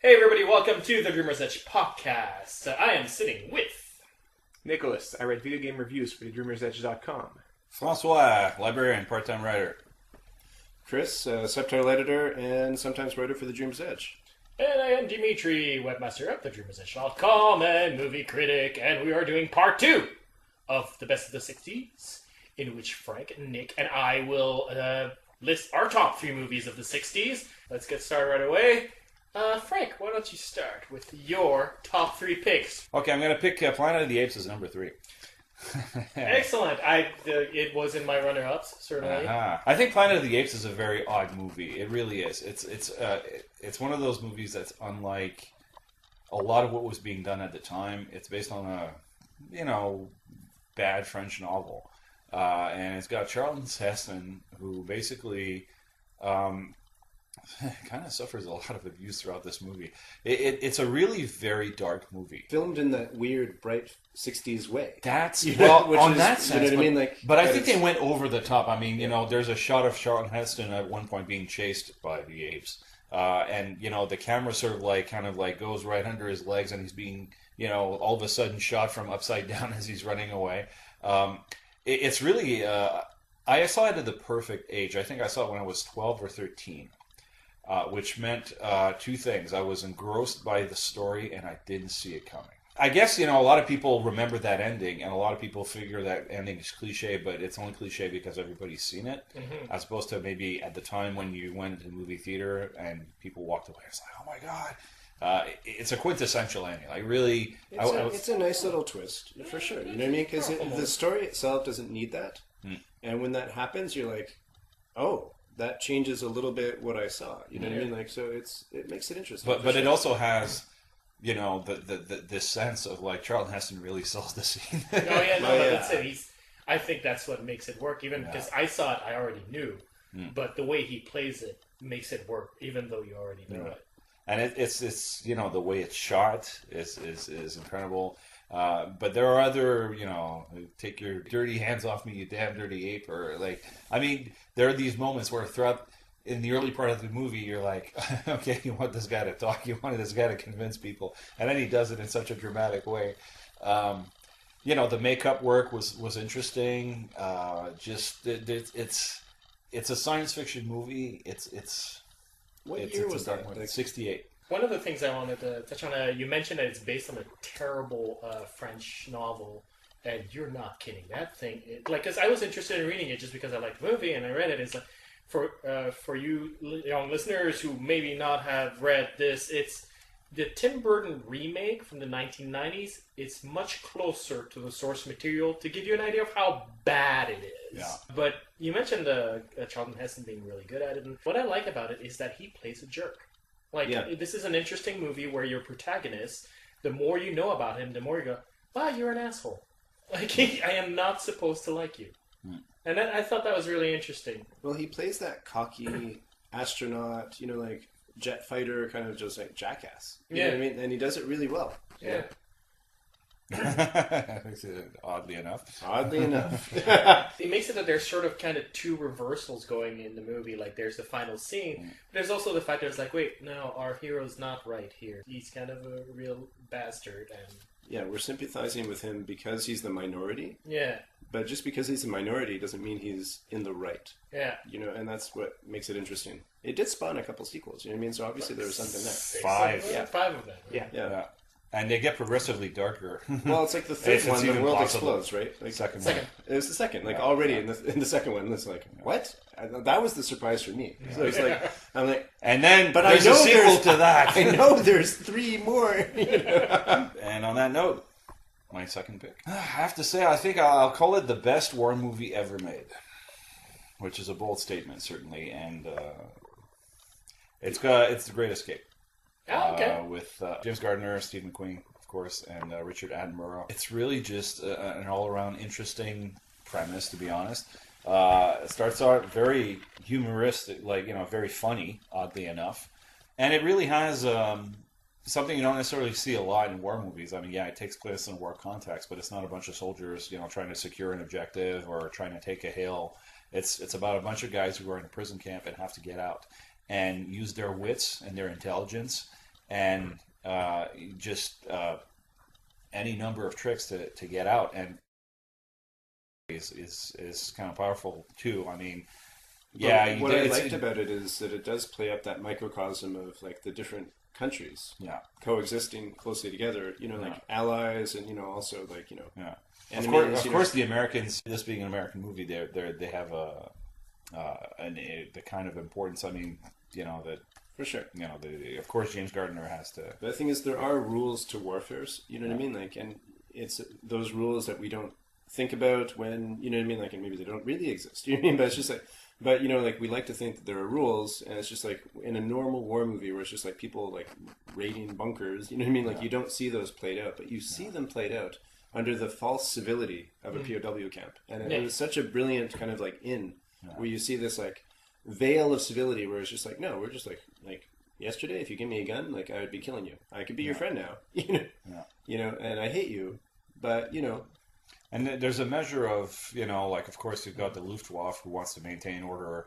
Hey everybody, welcome to the Dreamer's Edge podcast. I am sitting with... Nicholas, I write video game reviews for dreamersedge.com. Francois, librarian, part-time writer. Chris, subtitle editor and sometimes writer for the Dreamer's Edge. And I am Dimitri, webmaster of the dreamersedge.com and movie critic, and we are doing part 2 of the best of the 60s, in which Frank, Nick, and I will list our top 3 movies of the 60s. Let's get started right away. Frank, why don't you start with your top 3 picks? Okay, I'm going to pick Planet of the Apes as number 3. Excellent. It was in my runner-ups, certainly. I think Planet of the Apes is a very odd movie. It really is. It's one of those movies that's unlike a lot of what was being done at the time. It's based on a, bad French novel. And it's got Charlton Heston, who basically... kind of suffers a lot of abuse throughout this movie. It's a really very dark movie. Filmed in that weird, bright 60s way. That's, that sense. You know what I mean? But I think they went over the top. I mean, there's a shot of Charlton Heston at one point being chased by the apes. And, the camera sort of goes right under his legs and he's being, all of a sudden shot from upside down as he's running away. It's really, I saw it at the perfect age. I think I saw it when I was 12 or 13. Which meant 2 things. I was engrossed by the story, and I didn't see it coming. I guess, a lot of people remember that ending, and a lot of people figure that ending is cliche, but it's only cliche because everybody's seen it, as opposed to maybe at the time when you went to the movie theater and people walked away. It's like, oh my God. It's a quintessential ending. Like, really... It's a nice little twist, for sure. You know what I mean? Because the story itself doesn't need that. And when that happens, you're like, oh... that changes a little bit what I saw. You know what I mean? So it makes it interesting. But it also has, this sense of Charlton Heston really sells the scene. That's it. I think that's what makes it work. Even because I saw it, I already knew. But the way he plays it makes it work, even though you already know it. And it's the way it's shot is incredible. But there are other, take your dirty hands off me, you damn dirty ape, or there are these moments where throughout, in the early part of the movie, you're like, okay, you want this guy to talk, you want this guy to convince people, and then he does it in such a dramatic way. The makeup work was interesting. It's a science fiction movie. What year was that? 68. One of the things I wanted to touch on, you mentioned that it's based on a terrible French novel, and you're not kidding. That thing, because I was interested in reading it just because I liked the movie, and I read it. It's like, for you young listeners who maybe not have read this, it's the Tim Burton remake from the 1990s. It's much closer to the source material to give you an idea of how bad it is. Yeah. But you mentioned Charlton Heston being really good at it, and what I like about it is that he plays a jerk. This is an interesting movie where your protagonist, the more you know about him, the more you go, wow, you're an asshole. I am not supposed to like you. And I thought that was really interesting. Well, he plays that cocky astronaut, jet fighter, kind of just like jackass. You know what I mean? And he does it really well. Yeah. Oddly enough. It makes it that there's sort of kind of 2 reversals going in the movie. Like, there's the final scene. But there's also the fact that it's like, wait, no, our hero's not right here. He's kind of a real bastard. And yeah, we're sympathizing with him because he's the minority. Yeah. But just because he's a minority doesn't mean he's in the right. Yeah. And that's what makes it interesting. It did spawn a couple sequels, you know what I mean? So obviously there was something there. 5. Yeah, 5 of them. Yeah. And they get progressively darker. Well, it's like the third one, the world possible. explodes, right? Second. It was the second. Already in the second one, it's like, what? That was the surprise for me. So it's like, I'm like... And then, but there's a sequel to that. I know there's 3 more. And on that note, my second pick. I have to say, I think I'll call it the best war movie ever made. Which is a bold statement, certainly. And it's The Great Escape. Oh, okay. With James Gardner, Steve McQueen, of course, and Richard Attenborough. It's really just an all-around interesting premise, to be honest. It starts out very humoristic, very funny, oddly enough. And it really has something you don't necessarily see a lot in war movies. I mean, it takes place in a war context, but it's not a bunch of soldiers, trying to secure an objective or trying to take a hill. It's about a bunch of guys who are in a prison camp and have to get out and use their wits and their intelligence and just any number of tricks to get out, and is kind of powerful too. I mean, yeah. What I liked about it is that it does play up that microcosm of like the different countries coexisting closely together. Like allies, and also like Of course, the Americans. This being an American movie, they have the kind of importance. I mean, that. For sure. Of course, James Gardner has to. But the thing is, there are rules to warfares. You know what I mean? Like, and it's those rules that we don't think about when, you know what I mean? Like, and maybe they don't really exist. You know what I mean? But it's just like, like we like to think that there are rules, and it's just like in a normal war movie where it's just like people like raiding bunkers. You know what I mean? Like, you don't see those played out, but you see them played out under the false civility of a POW camp, and it was such a brilliant kind of like where you see this like veil of civility where it's just like, no, we're just like yesterday, if you give me a gun, like I would be killing you. I could be your friend now, and I hate you, but And there's a measure of, like of course you've got the Luftwaffe who wants to maintain order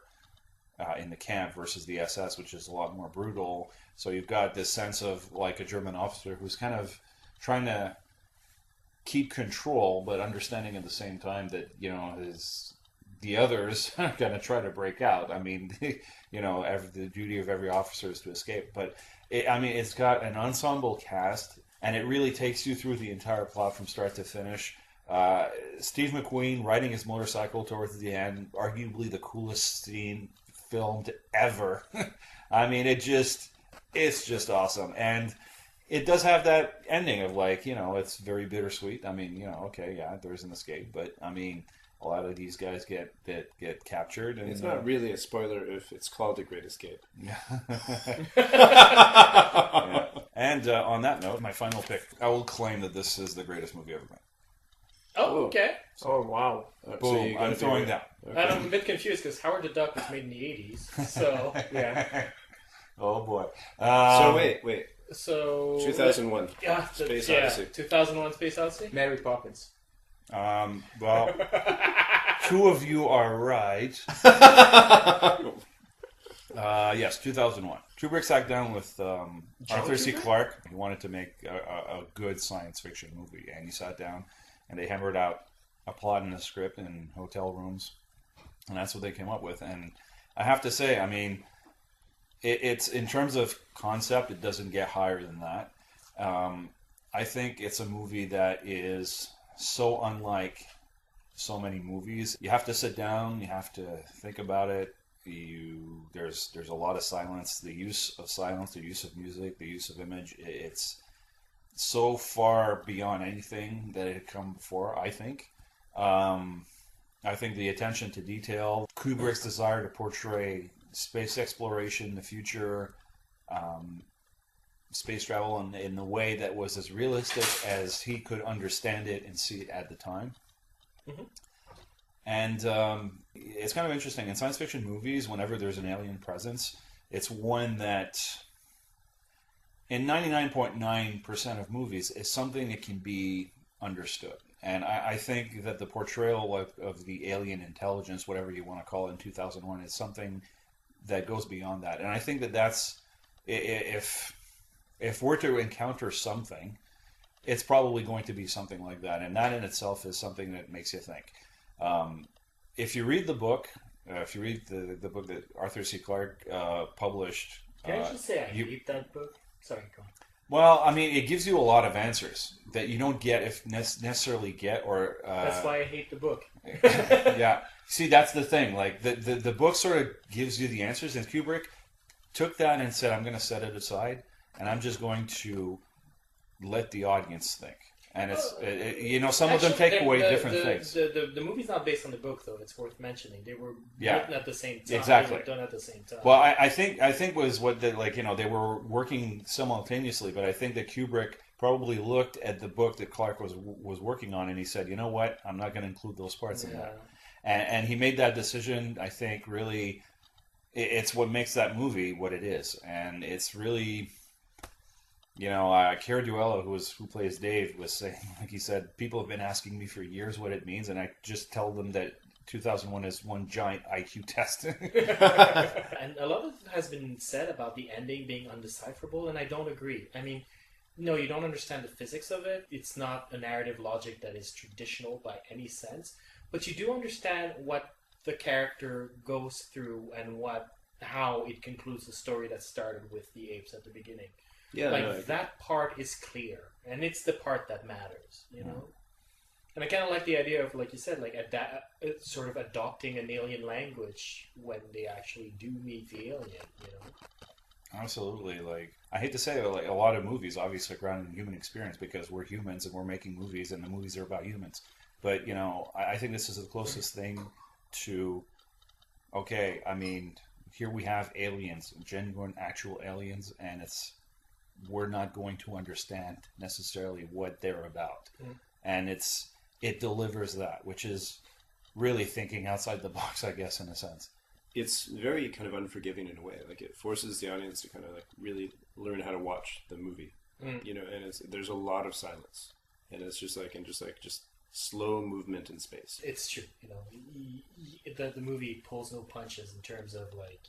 in the camp versus the SS, which is a lot more brutal. So you've got this sense of like a German officer who's kind of trying to keep control, but understanding at the same time that the others are going to try to break out. I mean, the duty of every officer is to escape. But, it's got an ensemble cast, and it really takes you through the entire plot from start to finish. Steve McQueen riding his motorcycle towards the end, arguably the coolest scene filmed ever. I mean, it's just awesome. And it does have that ending of like, it's very bittersweet. I mean, there's an escape, but I mean, a lot of these guys get captured, and it's not really a spoiler if it's called The Great Escape. Yeah. And on that note, my final pick, I will claim that this is the greatest movie ever made. Oh, okay. Oh, wow. Boom, I'm throwing down. Okay. And I'm a bit confused because Howard the Duck was made in the 80s, so yeah. Oh boy. So wait. So 2001. Yeah, Space Odyssey. 2001: Space Odyssey. Mary Poppins. Well, two of you are right. Yes, 2001. Kubrick sat down with Arthur C. Clarke. He wanted to make a good science fiction movie, and he sat down, and they hammered out a plot and a script in hotel rooms, and that's what they came up with. And I have to say, I mean, it's in terms of concept, it doesn't get higher than that. I think it's a movie that is so unlike so many movies. You have to sit down, you have to think about it. There's a lot of silence, the use of silence, the use of music, the use of image. It's so far beyond anything that had come before, I think. I think the attention to detail, Kubrick's desire to portray space exploration, the future, space travel in the way that was as realistic as he could understand it and see it at the time. Mm-hmm. And it's kind of interesting. In science fiction movies, whenever there's an alien presence, it's one that, in 99.9% of movies, is something that can be understood. And I think that the portrayal of the alien intelligence, whatever you want to call it, in 2001 is something that goes beyond that. And I think that that's, if we're to encounter something, it's probably going to be something like that. And that in itself is something that makes you think. If you read the book, if you read the book that Arthur C. Clarke published... Can I just say I hate that book? Sorry, go on. Well, I mean, it gives you a lot of answers that you don't necessarily get, or... That's why I hate the book. Yeah. See, that's the thing. Like, the book sort of gives you the answers, and Kubrick took that and said, I'm going to set it aside, and I'm just going to let the audience think. And it's, some of them take away different things. The movie's not based on the book, though. It's worth mentioning. They were written at the same time. Exactly. They were done at the same time. Well, I think was what they were working simultaneously, but I think that Kubrick probably looked at the book that Clarke was working on, and he said, you know what, I'm not going to include those parts in that. And he made that decision. I think really, it's what makes that movie what it is, and it's really. Cara Duello, who plays Dave, was saying, like he said, people have been asking me for years what it means, and I just tell them that 2001 is one giant IQ test. And a lot of it has been said about the ending being undecipherable, and I don't agree. I mean, no, you don't understand the physics of it. It's not a narrative logic that is traditional by any sense, but you do understand what the character goes through and how it concludes the story that started with the apes at the beginning. Yeah, like no, that part is clear, and it's the part that matters, you know. And I kind of like the idea of, like you said, like sort of adopting an alien language when they actually do meet the alien, you know. Absolutely. Like, I hate to say it, like a lot of movies obviously are grounded in human experience because we're humans and we're making movies and the movies are about humans. But, you know, I think this is the closest thing to, okay, I mean, here we have aliens, genuine, actual aliens, and we're not going to understand necessarily what they're about. And it delivers that, which is really thinking outside the box, I guess, in a sense. It's very kind of unforgiving in a way. Like, it forces the audience to kind of like really learn how to watch the movie, you know. And there's a lot of silence, and it's just slow movement in space. It's true, you know. The movie pulls no punches in terms of like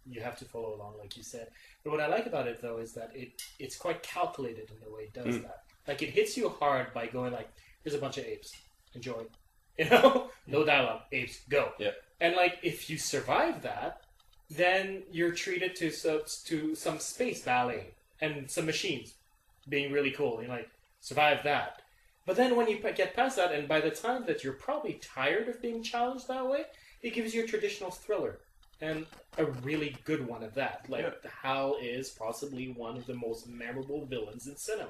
you have to follow along, like you said. But what I like about it though is that it's quite calculated in the way it does that. Like, it hits you hard by going like, here's a bunch of apes, enjoy, you know, no dialogue, apes, go. Yeah. And like, if you survive that, then you're treated to some space ballet and some machines being really cool. You're like, survive that. But then when you get past that, and by the time that you're probably tired of being challenged that way, it gives you a traditional thriller. And a really good one at that. Like, Hal is possibly one of the most memorable villains in cinema.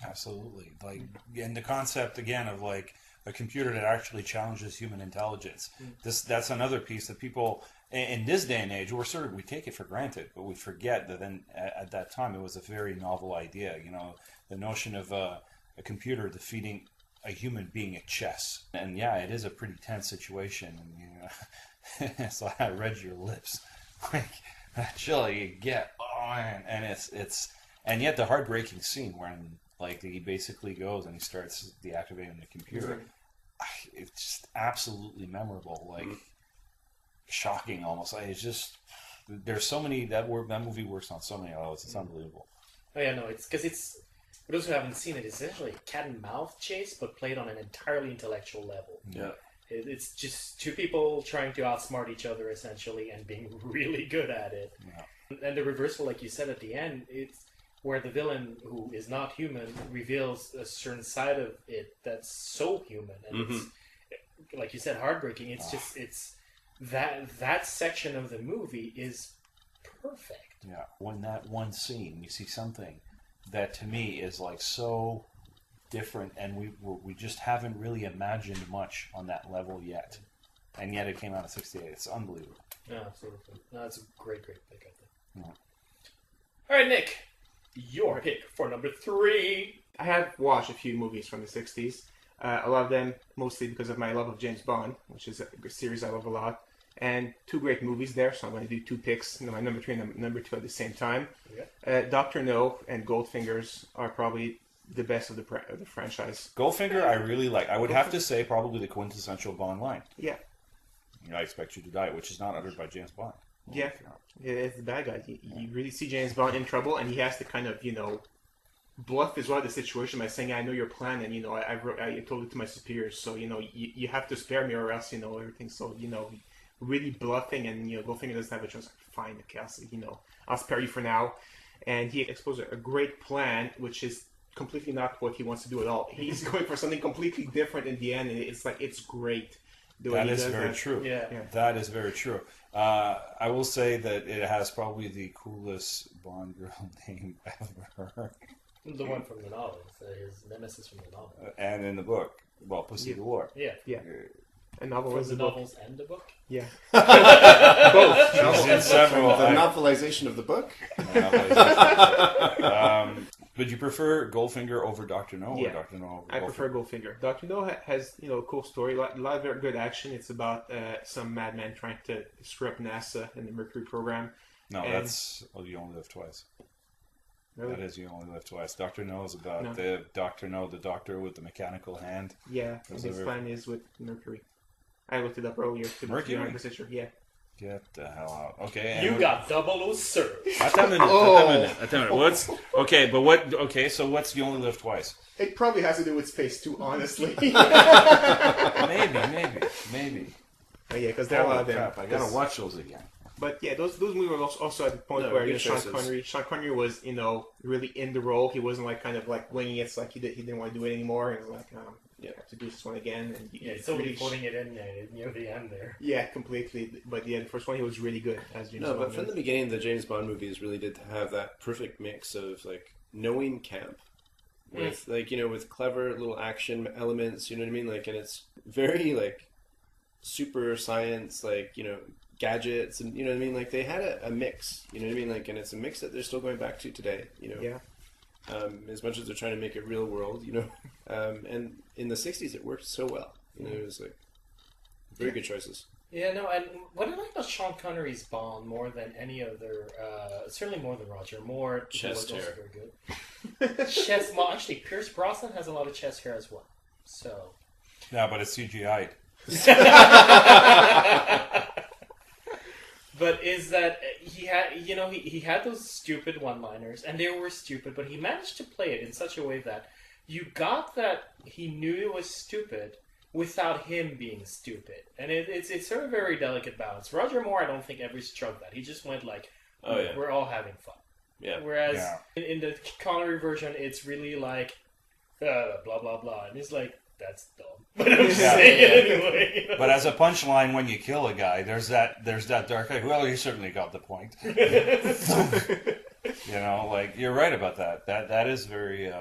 Absolutely. Like, and the concept, again, of like a computer that actually challenges human intelligence. That's another piece that people, in this day and age, we take it for granted, but we forget that then at that time it was a very novel idea. You know, the notion of a computer defeating a human being at chess. And yeah, it is a pretty tense situation. And, you know, it's like, I read your lips. Like, that chill you get. Oh, man. And and yet the heartbreaking scene when, like, he basically goes and he starts deactivating the computer. It's just absolutely memorable. Like, shocking almost. Like, it's just, there's so many, that movie works on so many levels. It's unbelievable. Oh yeah, no, it's because for those who haven't seen it, it's essentially a cat and mouse chase, but played on an entirely intellectual level. Yeah. It's just two people trying to outsmart each other, essentially, and being really good at it. Yeah. And the reversal, like you said at the end, it's where the villain, who is not human, reveals a certain side of it that's so human. And it's, like you said, heartbreaking. It's just, that section of the movie is perfect. Yeah. When that one scene, you see something that to me is like so different, and we just haven't really imagined much on that level yet, and yet it came out in '68. It's unbelievable. Yeah, absolutely. No, it's a great pick, I think. Yeah. All right, Nick, your pick for number 3. I have watched a few movies from the 60s. A lot of them mostly because of my love of James Bond, which is a series I love a lot. And 2 great movies there, so I'm going to do 2 picks, my number 3 and number 2 at the same time. Okay. Dr. No and Goldfingers are probably the best of the franchise. Goldfinger, I really like. I would have to say probably the quintessential Bond line. Yeah. You know, I expect you to die, which is not uttered by James Bond. Yeah, it's the bad guy. You really see James Bond in trouble, and he has to kind of, you know, bluff as well the situation by saying, I know your plan, and, you know, I told it to my superiors, so, you know, you have to spare me or else, you know, everything. So, you know, really bluffing, and, you know, Goldfinger doesn't have a choice. Fine, Cassie, you know, I'll spare you for now. And he exposed a great plan, which is completely not what he wants to do at all. He's going for something completely different in the end, and it's like, it's great. That is very true. Yeah. That is very true. I will say that it has probably the coolest Bond girl name ever. The one from the novel, his nemesis from the novel. And in the book, well, Pussy Galore. Yeah. Yeah. A novel From was the the book. novels and the book? Yeah. Both. She's in several. The novelization of the book? Would you prefer Goldfinger over Dr. No or Yeah. Dr. No over I prefer Goldfinger. Dr. No has, you know, a cool story, a lot of very good action. It's about some madman trying to screw up NASA and the Mercury program. No, And- that's You Only Live Twice. Really? That is You Only Live Twice. Dr. No is about No. the Dr. No, the doctor with the mechanical hand. Yeah, and Those his are- plan is with Mercury. I looked it up earlier to be Mercury? 100% sure. Yeah. Get the hell out. Okay. And You got double served. What's okay? But what? Okay, so what's You Only Live Twice? It probably has to do with space too, honestly. Maybe. Oh, yeah, because there are a lot of them. Crap, I gotta watch those again. But yeah, those movies were also at the point where Sean Connery was really in the role. He wasn't like kind of like winging it. It's like he didn't want to do it anymore, and it was like I have to do this one again. And It's only putting it in near the end there. Yeah, completely. But yeah, the first one he was really good as James Bond. But from the beginning, the James Bond movies really did have that perfect mix of like knowing camp with with clever little action elements. You know what I mean? Like, and it's very like super science, like gadgets, and you know what I mean. Like they had a mix. You know what I mean? Like, and it's a mix that they're still going back to today. Yeah. As much as they're trying to make it real world, and in the '60s it worked so well. It was like very good choices. Yeah, no, and what I like about Sean Connery's Bond more than any other, certainly more than Roger Moore, chest hair, very good. Chest. Well, actually, Pierce Brosnan has a lot of chest hair as well. So. Yeah, but it's CGI. But is that he had, he had those stupid one-liners, and they were stupid, but he managed to play it in such a way that you got that he knew it was stupid without him being stupid. And it's sort of a very delicate balance. Roger Moore, I don't think ever struck that. He just went like, we're all having fun. Yeah. Whereas in the Connery version, it's really like, blah, blah, blah. And he's like, that's dumb. But I'm just saying it anyway. But as a punchline, when you kill a guy, there's that dark eye. Well, you certainly got the point. Like you're right about that. That is very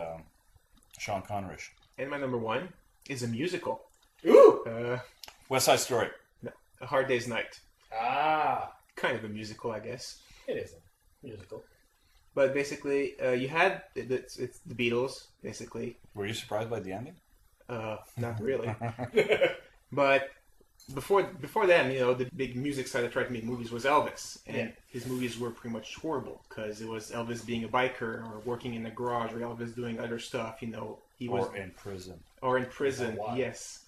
Sean Connery-ish. And my number one is a musical. Ooh! West Side Story. No, A Hard Day's Night. Ah! Kind of a musical, I guess. It is a musical. But basically, you had it's the Beatles, basically. Were you surprised by the ending? Not really. But before them, the big music side that tried to make movies was Elvis. And his movies were pretty much horrible because it was Elvis being a biker or working in a garage or Elvis doing other stuff, He was in prison. Or in prison, yes.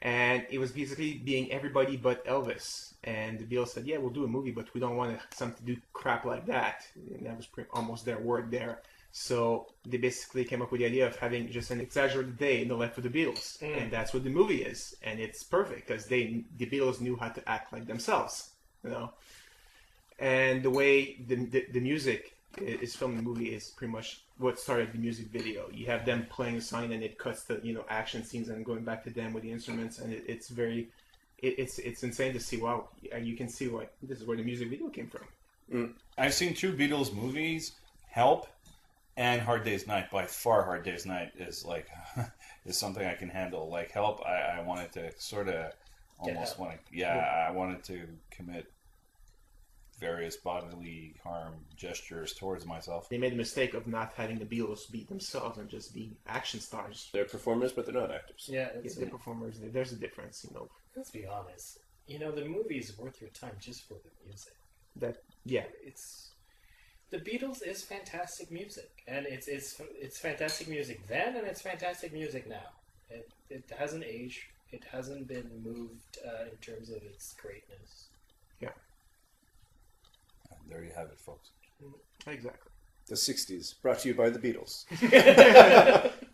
And it was basically being everybody but Elvis. And the Beatles said, yeah, we'll do a movie, but we don't want something to do crap like that. And that was almost their word there. So they basically came up with the idea of having just an exaggerated day in the life of the Beatles. And that's what the movie is. And it's perfect because the Beatles knew how to act like themselves, And the way the music is filmed in the movie is pretty much what started the music video. You have them playing a song and it cuts to, action scenes and going back to them with the instruments. And it's very, it's insane to see, wow, you can see this is where the music video came from. I've seen two Beatles movies, Help and Hard Day's Night. By far, Hard Day's Night is like is something I can handle. Like Help, I wanted to sort of almost I wanted to commit various bodily harm gestures towards myself. They made the mistake of not having the Beatles be themselves and just being action stars. They're performers, but they're not actors. Yeah, they're performers. There's a difference, Let's be honest. The movie is worth your time just for the music. The Beatles is fantastic music, and it's fantastic music then, and it's fantastic music now. It hasn't aged. It hasn't been moved in terms of its greatness. Yeah. And there you have it, folks. Exactly. The 60s, brought to you by the Beatles.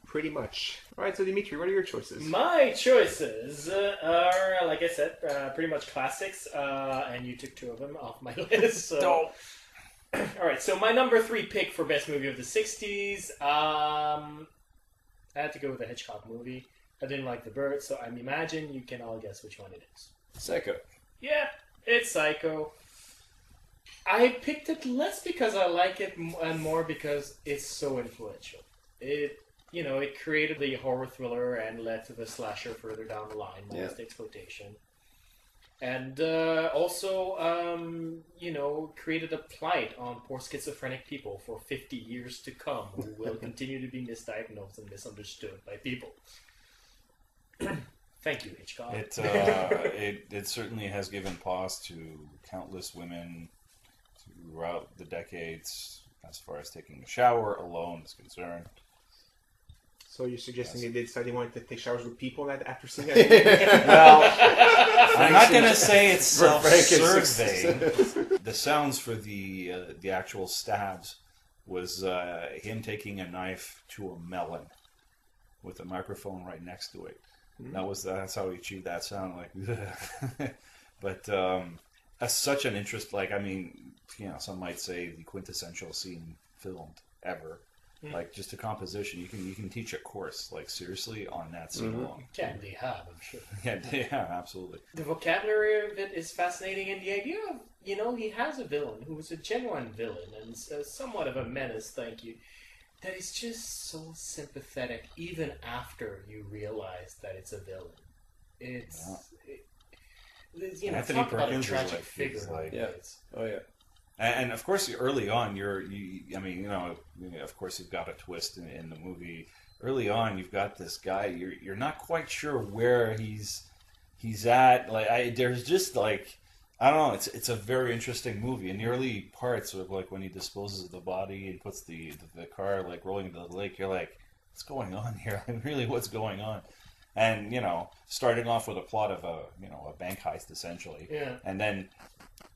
Pretty much. All right, so Dimitri, what are your choices? My choices are, like I said, pretty much classics, and you took two of them off my list. So. All right, so my number 3 pick for best movie of the 60s, I had to go with the Hitchcock movie. I didn't like The Bird, so I imagine you can all guess which one it is. Psycho. Yeah, it's Psycho. I picked it less because I like it and more because it's so influential. It created the horror thriller and led to the slasher further down the line, minus the exploitation. And also, created a plight on poor schizophrenic people for 50 years to come who will continue to be misdiagnosed and misunderstood by people. Thank you, Hitchcock. It certainly has given pause to countless women throughout the decades as far as taking a shower alone is concerned. So you're suggesting they decided they wanted to take showers with people after seeing that? Well, I'm not going to say it's For Frank, it's self-serving. The sounds for the actual stabs was him taking a knife to a melon with a microphone right next to it. That's how he achieved that sound. Like, but that's such an interest. Like, I mean, some might say the quintessential scene filmed ever. Like, just a composition. You can teach a course, like, seriously, on that scene alone. Yeah, they have, I'm sure. Yeah, absolutely. The vocabulary of it is fascinating, and the idea of, he has a villain who is a genuine villain and somewhat of a menace, thank you, that is just so sympathetic even after you realize that it's a villain. Anthony talk about a Perkins is tragic like- figure. he's like- Yeah. Oh yeah. And of course, early on, of course, you've got a twist in the movie. Early on, you've got this guy. You're not quite sure where he's at. Like, there's just like, I don't know. It's a very interesting movie. In the early parts, of like when he disposes of the body and puts the car like rolling into the lake, you're like, what's going on here? Like, really, what's going on? And starting off with a plot of a bank heist essentially, and then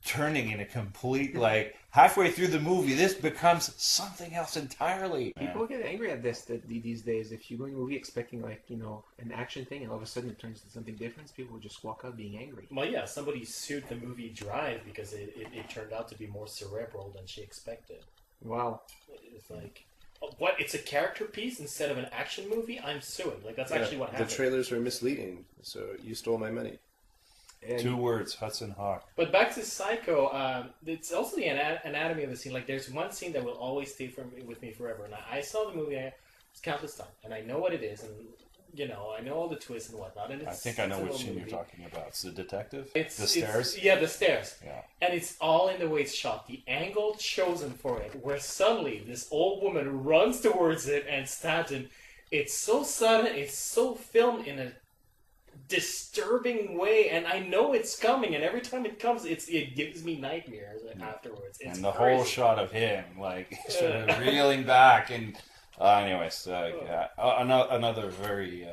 turning in a complete, like, halfway through the movie, this becomes something else entirely. People get angry at these days. If you go in a movie expecting, like, an action thing and all of a sudden it turns into something different, people will just walk out being angry. Well, yeah, somebody sued the movie Drive because it turned out to be more cerebral than she expected. Wow. It's like, what? It's a character piece instead of an action movie? I'm suing. Like, that's actually what happened. The trailers were misleading, so you stole my money. 2 words, Hudson Hawk. But back to Psycho, it's also the anatomy of the scene. Like, there's one scene that will always stay with me forever. And I saw the movie countless times, and I know what it is, and I know all the twists and whatnot. And I think I know which scene you're talking about. It's the detective. The stairs. Yeah, the stairs. Yeah. And it's all in the way it's shot. The angle chosen for it, where suddenly this old woman runs towards it and stabs him. It's so sudden. It's so filmed in a disturbing way, and I know it's coming, and every time it comes, it gives me nightmares afterwards. It's and the crazy. whole shot of him, like, sort of reeling back, and another very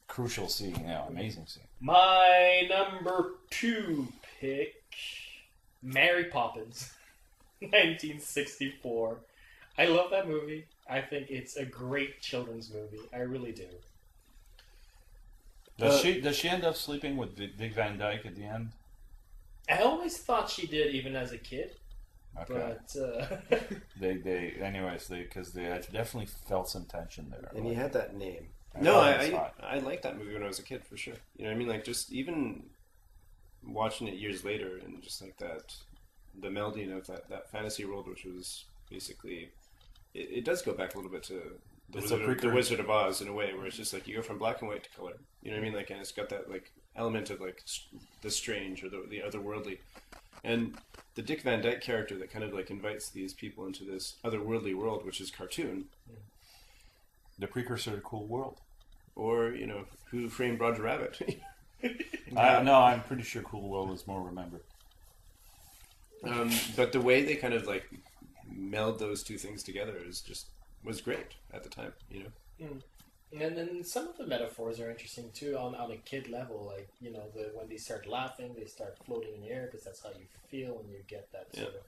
crucial scene, amazing scene. My number 2 pick, Mary Poppins, 1964. I love that movie. I think it's a great children's movie. I really do. Does she end up sleeping with Dick Van Dyke at the end? I always thought she did, even as a kid. Okay. But because they definitely felt some tension there. And he had that name. I I liked that movie when I was a kid, for sure. You know what I mean? Like, just even watching it years later, and just like that, the melding of that fantasy world, which was basically, it does go back a little bit to the Wizard of Oz in a way, where it's just like you go from black and white to color. You know what I mean? Like, and it's got that like element of like the strange or the otherworldly, and the Dick Van Dyke character that kind of like invites these people into this otherworldly world, which is cartoon. The precursor to Cool World. Or, Who Framed Roger Rabbit? No, I'm pretty sure Cool World is more remembered. But the way they kind of like meld those two things together was great at the time, And then some of the metaphors are interesting too on a kid level. Like, when they start laughing, they start floating in the air because that's how you feel when you get that sort of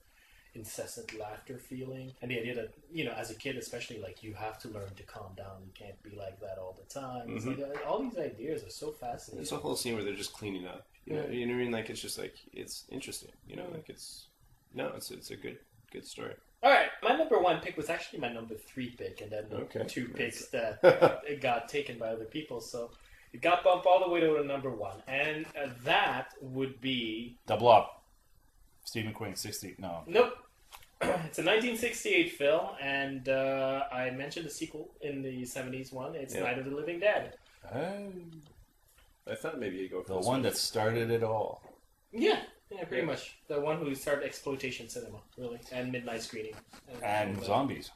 incessant laughter feeling. And the idea that, as a kid especially, like, you have to learn to calm down. You can't be like that all the time. It's like, all these ideas are so fascinating. There's a whole scene where they're just cleaning up. You know what I mean? Like, it's just like, it's interesting. Like it's a good story. All right, my number 1 pick was actually my number 3 pick, and then the 2 picks that it got taken by other people. So it got bumped all the way to the number 1, and that would be Double Up. Stephen King, 60. No. Nope. It's a 1968 film, and I mentioned the sequel in the 70s one. It's Night of the Living Dead. I thought maybe you'd go for The one that started it all. Yeah, pretty much. The one who started exploitation cinema, really, and midnight screening. And zombies.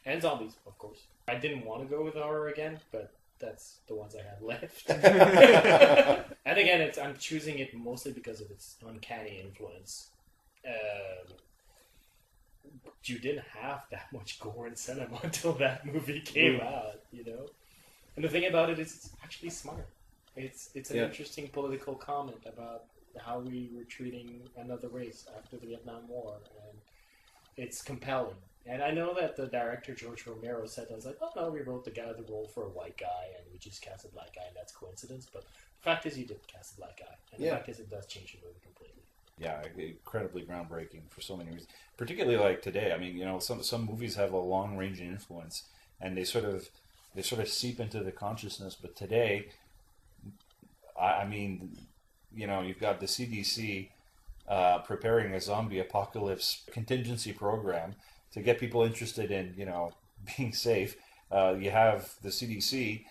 And zombies, of course. I didn't want to go with horror again, but that's the ones I have left. And again, I'm choosing it mostly because of its uncanny influence. you didn't have that much gore in cinema until that movie came out, you know? And the thing about it is it's actually smart. It's an interesting political comment about how we were treating another race after the Vietnam War, and it's compelling. And I know that the director George Romero said, I was like, oh no, we wrote the role for a white guy and we just cast a black guy and that's coincidence. But the fact is you did cast a black guy. And the fact is it does change the movie completely. Yeah, incredibly groundbreaking for so many reasons. Particularly like today. I mean, you know, some movies have a long range influence and they sort of seep into the consciousness. But today, I mean, you know, you've got the CDC preparing a zombie apocalypse contingency program to get people interested in, you know, being safe. You have the CDC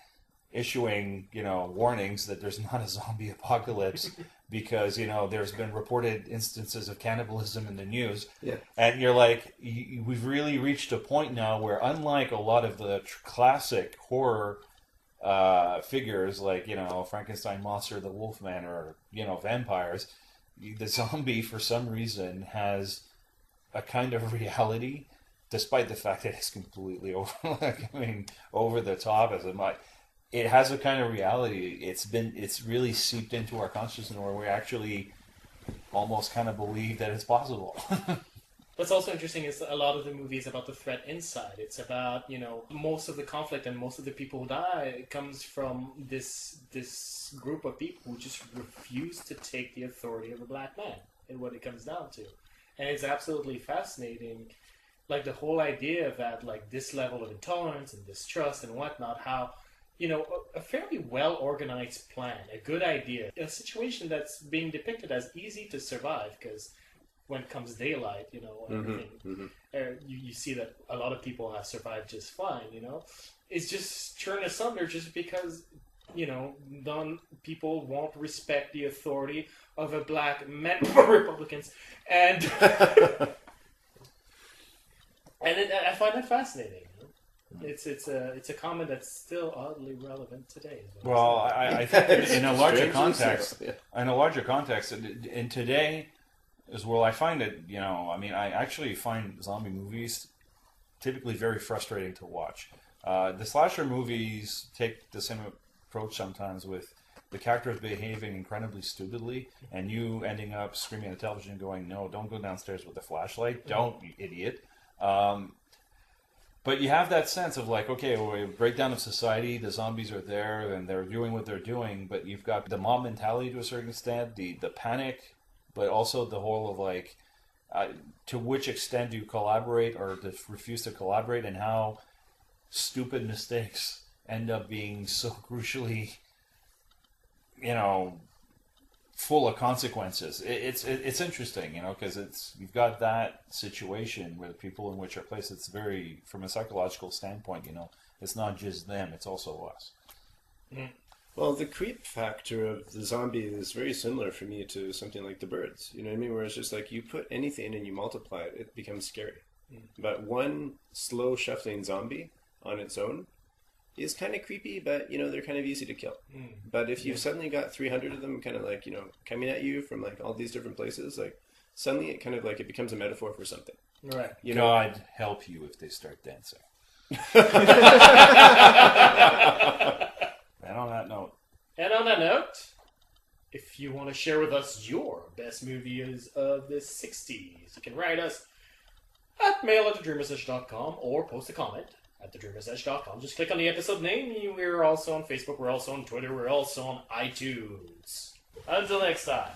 issuing, you know, warnings that there's not a zombie apocalypse because, you know, there's been reported instances of cannibalism in the news. Yeah. And you're like, we've really reached a point now where, unlike a lot of the classic horror figures like, you know, Frankenstein monster, the Wolfman, or, you know, vampires, the zombie for some reason has a kind of reality, despite the fact that it's completely over the top as it might. It has a kind of reality. It's really seeped into our consciousness where we actually almost kind of believe that it's possible. What's also interesting is a lot of the movies about the threat inside. It's about, you know, most of the conflict and most of the people who die comes from this group of people who just refuse to take the authority of a black man, and what it comes down to. And it's absolutely fascinating, like the whole idea that like this level of intolerance and distrust and whatnot, how, you know, a fairly well-organized plan, a good idea, a situation that's being depicted as easy to survive because when it comes daylight, you know, everything, you see that a lot of people have survived just fine, you know. It's just turned asunder just because, you know, people won't respect the authority of a black man, Republicans, and I find that fascinating. It's a comment that's still oddly relevant today. Well, I think in a larger context, in today is where I find it. You know, I mean, I actually find zombie movies typically very frustrating to watch. The slasher movies take the same approach sometimes, with the characters behaving incredibly stupidly, and you ending up screaming at the television, going, "No, don't go downstairs with the flashlight! Don't, you idiot!" But you have that sense of like, okay, well, breakdown of society, the zombies are there, and they're doing what they're doing, but you've got the mob mentality to a certain extent, the panic, but also the whole of like, to which extent do you collaborate or refuse to collaborate, and how stupid mistakes end up being so crucially, you know, full of consequences. It's interesting, you know, because you've got that situation where the people in which are placed. It's very, from a psychological standpoint, you know, it's not just them; it's also us. Well, the creep factor of the zombie is very similar for me to something like the birds. You know what I mean? Where it's just like you put anything and you multiply it, it becomes scary. But one slow shuffling zombie on its own is kind of creepy, but, you know, they're kind of easy to kill. But if you've suddenly got 300 of them kind of like, you know, coming at you from like all these different places, like suddenly it kind of like it becomes a metaphor for something. Right. You know, God help you if they start dancing. And on that note, if you want to share with us your best movies of the 60s, you can write us at mail@thedreamersedge.com or post a comment at thedreamersedge.com. Just click on the episode name. We're also on Facebook, we're also on Twitter, we're also on iTunes. Until next time.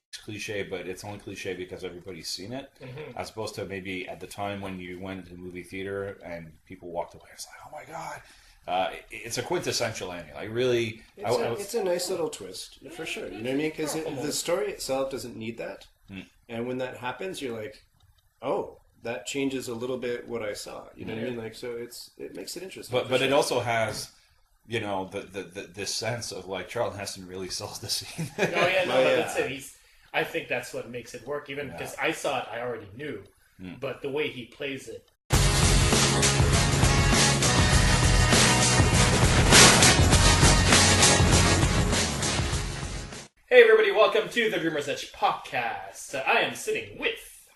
It's cliche, but it's only cliche because everybody's seen it, as opposed to maybe at the time when you went to the movie theater and people walked away. It's like, oh my god. It's a quintessential ending. Like, really, it's a nice little twist for sure. You know what I mean? Because the story itself doesn't need that, and when that happens, you're like, "Oh, that changes a little bit what I saw." You know what I mean? Like, so it makes it interesting. But it also has, you know, this sense of like Charlton Heston really sells the scene. That's it. I think that's what makes it work. Even because I saw it, I already knew, but the way he plays it. Hey everybody, welcome to the Dreamer's Edge podcast. I am sitting with...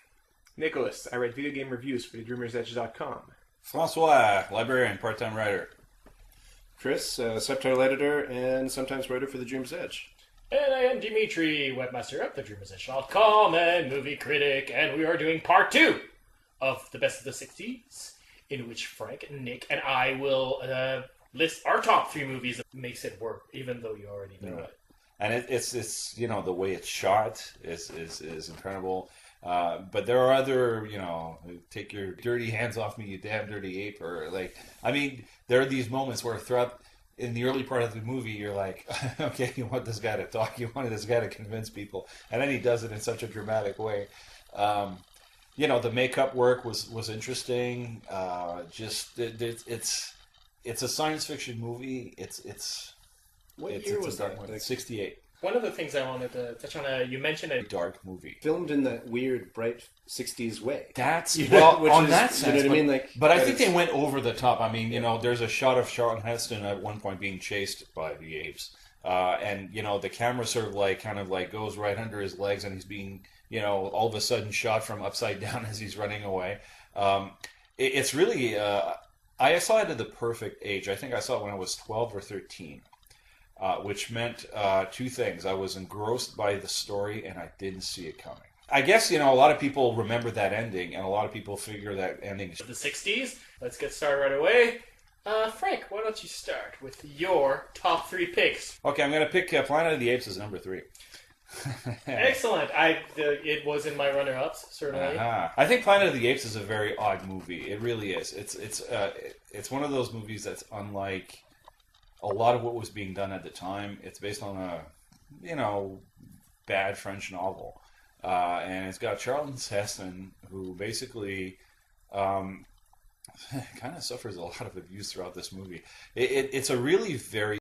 Nicholas, I write video game reviews for thedreamersedge.com. Francois, librarian, part-time writer. Chris, subtitle editor and sometimes writer for The Dreamer's Edge. And I am Dimitri, webmaster of thedreamersedge.com and movie critic, and we are doing part 2 of the best of the 60s, in which Frank, Nick, and I will list our top 3 movies that makes it work, even though you already know it. And it's you know, the way it's shot is incredible. But there are other, you know, take your dirty hands off me, you damn dirty ape, or like, I mean, there are these moments where throughout in the early part of the movie, you're like, okay, you want this guy to talk, you want this guy to convince people, and then he does it in such a dramatic way. You know, the makeup work was interesting. It's a science fiction movie. What year was that? Like 68. One of the things I wanted to touch on, you mentioned it. Dark movie. Filmed in that weird, bright 60s way. That's, Which on is, that sense. you know what I mean? Like, but I think they went over the top. I mean, you know, there's a shot of Charlton Heston at one point being chased by the apes. And, you know, the camera sort of like, kind of like goes right under his legs and he's being, you know, all of a sudden shot from upside down as he's running away. It's really, I saw it at the perfect age. I think I saw it when I was 12 or 13. Which meant 2 things. I was engrossed by the story, and I didn't see it coming. I guess, you know, a lot of people remember that ending, and a lot of people figure that ending... The 60s. Let's get started right away. Frank, why don't you start with your top 3 picks? Okay, I'm going to pick Planet of the Apes as number 3. Excellent. It was in my runner-ups, certainly. I think Planet of the Apes is a very odd movie. It really is. It's one of those movies that's unlike a lot of what was being done at the time. It's based on a, you know, bad French novel. And it's got Charlton Heston, who basically kind of suffers a lot of abuse throughout this movie. It's a really very